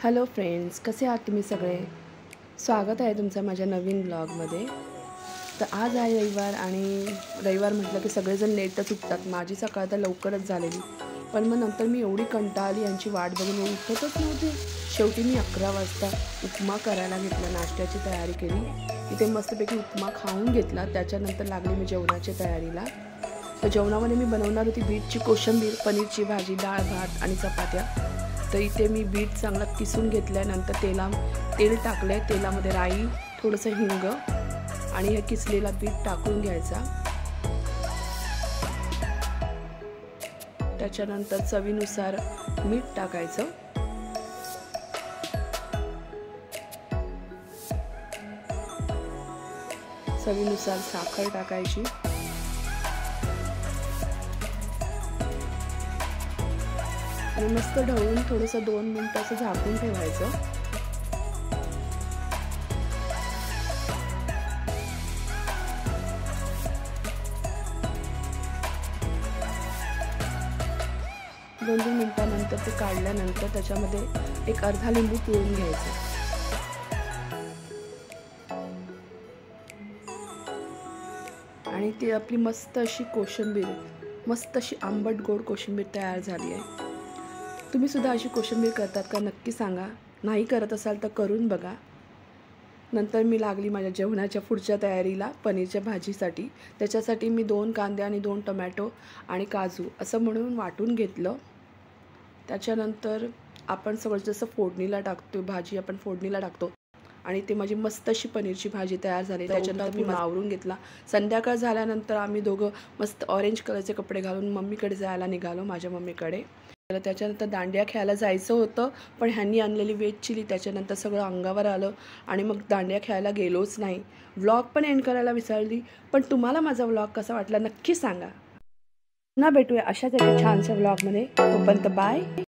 Hello friends, कसे आहात तुम्ही सगळे? स्वागत आहे तुमचं माझ्या नवीन ब्लॉगमध्ये. तर आज आहे रविवार आणि रविवार म्हटलं की सगळेजण लेटच उठतात. माझी सकाळ तर लवकरच झालेली, पण मग नंतर मी एवढी कंटाळली, यांची वाट बघून उठतच नव्हते. शेवटी मी 11 वाजता उपमा करायला घेतला, नाश्त्याची तयारी केली. इथे मस्तपैकी उपमा खाऊन घेतला. त्याच्यानंतर लागली मी जेवणाच्या तयारीला. तर जेवणामध्ये मी बनवणार होती बीटची कोशिंबीर, पनीरची भाजी, डाळ भात आणि चपात्या. तर इथे मी बीट चांगला किसून घेतल्यानंतर तेल टाकलं आहे. तेलामध्ये राई, थोडंसं हिंग आणि हे किसलेला बीट टाकून घ्यायचा. त्याच्यानंतर चवीनुसार मीठ टाकायचं. चवीनुसार साखर टाकायची. आणि मस्त ढवळून थोडंसं 2 मिनिटं असं झाकून ठेवायचं. दोन मिनिटानंतर ते काढल्यानंतर त्याच्यामध्ये एक अर्धा लिंबू पिळून घ्यायचं. आणि ती आपली मस्त अशी कोशिंबीर, मस्त अशी आंबट गोड कोशिंबीर तयार झाली आहे. तुम्ही सुद्धा अशी कोशिंबीर करतात का? नक्की सांगा. नाही करत असाल तर करून बघा. नंतर मी लागली माझ्या जेवणाच्या पुढच्या तयारीला, पनीरच्या भाजीसाठी. त्याच्यासाठी मी 2 कांदे आणि 2 टोमॅटो आणि काजू असं म्हणून वाटून घेतलं. त्याच्यानंतर आपण सगळं जसं फोडणीला टाकतो, भाजी आपण फोडणीला टाकतो, आणि ते माझी मस्त अशी पनीरची भाजी तयार झाली. त्याच्यानंतर मी आवरून घेतला. संध्याकाळ झाल्यानंतर आम्ही दोघं मस्त ऑरेंज कलरचे कपडे घालून मम्मीकडे जायला निघालो, माझ्या मम्मीकडे. त्याच्यानंतर दांडिया खेळायला जायचं होतं, पण ह्यांनी आणलेली वेज चिली त्याच्यानंतर सगळं अंगावर आलं आणि मग दांडिया खेळायला गेलोच नाही. व्लॉग पण एंड करायला विसरली. पण तुम्हाला माझा व्लॉग कसा वाटला नक्की सांगा. पुन्हा भेटूया अशाच एका छानशा व्लॉगमध्ये. तोपर्यंत बाय.